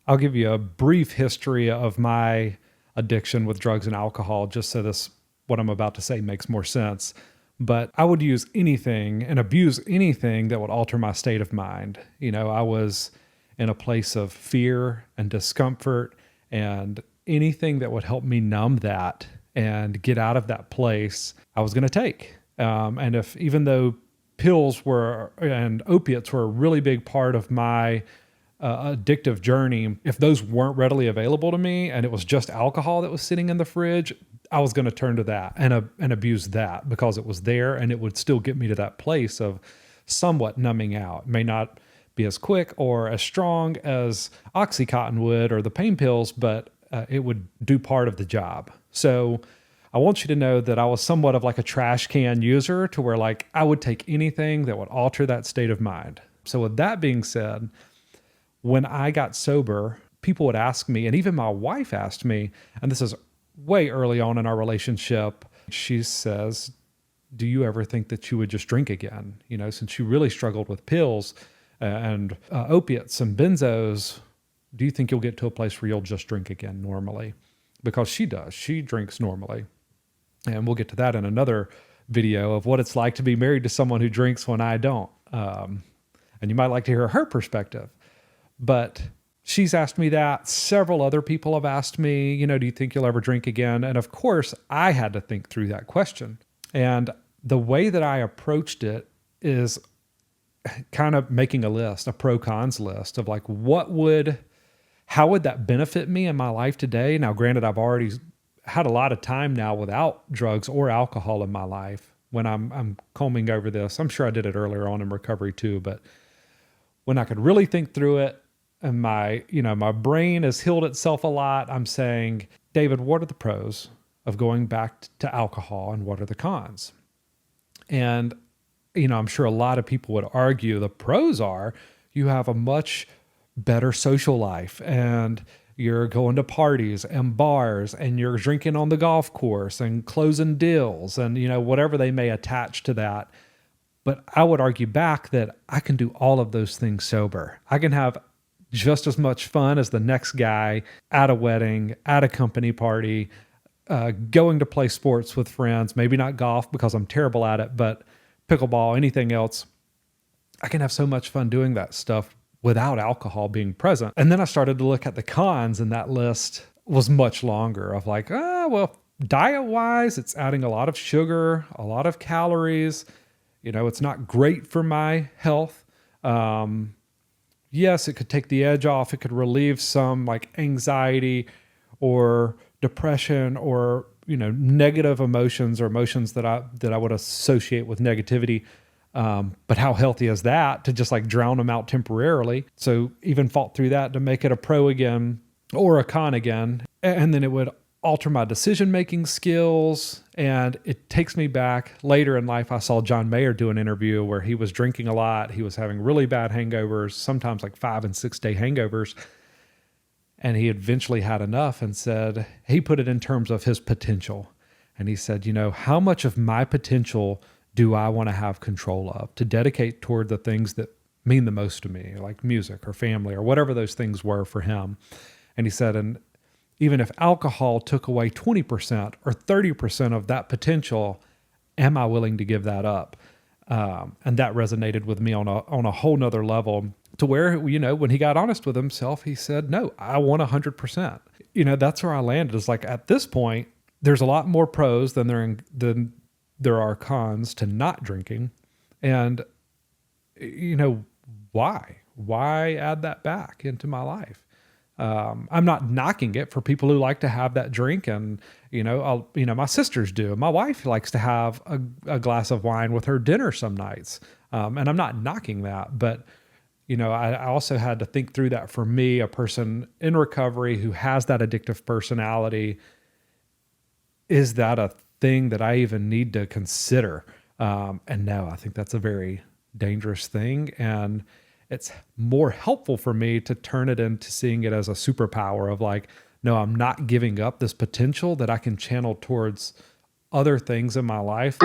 I'll give you a brief history of my addiction with drugs and alcohol, just so what I'm about to say makes more sense. But I would use anything and abuse anything that would alter my state of mind. I was in a place of fear and discomfort, and anything that would help me numb that and get out of that place, I was going to take. And if, even though pills were and opiates were a really big part of my addictive journey, if those weren't readily available to me and it was just alcohol that was sitting in the fridge, I was going to turn to that and abuse that because it was there and it would still get me to that place of somewhat numbing out. It may not be as quick or as strong as Oxycontin would or the pain pills, but it would do part of the job. So I want you to know that I was somewhat of like a trash can user, to where like I would take anything that would alter that state of mind. So with that being said, when I got sober, people would ask me, and even my wife asked me, and this is way early on in our relationship, she says, do you ever think that you would just drink again? Since you really struggled with pills and opiates and benzos, do you think you'll get to a place where you'll just drink again normally? Because she does. She drinks normally. And we'll get to that in another video of what it's like to be married to someone who drinks when I don't. And you might like to hear her perspective. But she's asked me that. Several other people have asked me, do you think you'll ever drink again? And of course, I had to think through that question. And the way that I approached it is kind of making a list, a pro-cons list of like, how would that benefit me in my life today? Now, granted, I've already had a lot of time now without drugs or alcohol in my life. When I'm combing over this, I'm sure I did it earlier on in recovery too, but when I could really think through it, and my brain has healed itself a lot, I'm saying, David, what are the pros of going back to alcohol and what are the cons? And, I'm sure a lot of people would argue the pros are you have a much better social life and you're going to parties and bars and you're drinking on the golf course and closing deals and, whatever they may attach to that. But I would argue back that I can do all of those things sober. I can have just as much fun as the next guy at a wedding, at a company party, going to play sports with friends, maybe not golf because I'm terrible at it, but pickleball, anything else. I can have so much fun doing that stuff without alcohol being present. And then I started to look at the cons, and that list was much longer of like, diet-wise, it's adding a lot of sugar, a lot of calories. It's not great for my health. Yes, it could take the edge off. It could relieve some like anxiety or depression or, negative emotions or emotions that I would associate with negativity. But how healthy is that to just like drown them out temporarily? So even fought through that to make it a pro again or a con again. And then it would alter my decision-making skills. And it takes me back later in life. I saw John Mayer do an interview where he was drinking a lot. He was having really bad hangovers, sometimes like 5 and 6 day hangovers. And he eventually had enough and said, he put it in terms of his potential. And he said, how much of my potential do I want to have control of to dedicate toward the things that mean the most to me, like music or family or whatever those things were for him. And he said, and even if alcohol took away 20% or 30% of that potential, am I willing to give that up? And that resonated with me on a whole nother level, to where, when he got honest with himself, he said, no, I want 100%. That's where I landed. Is like, at this point, there's a lot more pros than there are cons to not drinking. And, why add that back into my life? I'm not knocking it for people who like to have that drink, and my sisters do. My wife likes to have a glass of wine with her dinner some nights, and I'm not knocking that. But I also had to think through that. For me, a person in recovery who has that addictive personality, is that a thing that I even need to consider? And no, I think that's a very dangerous thing, and it's more helpful for me to turn it into seeing it as a superpower of like, no, I'm not giving up this potential that I can channel towards other things in my life.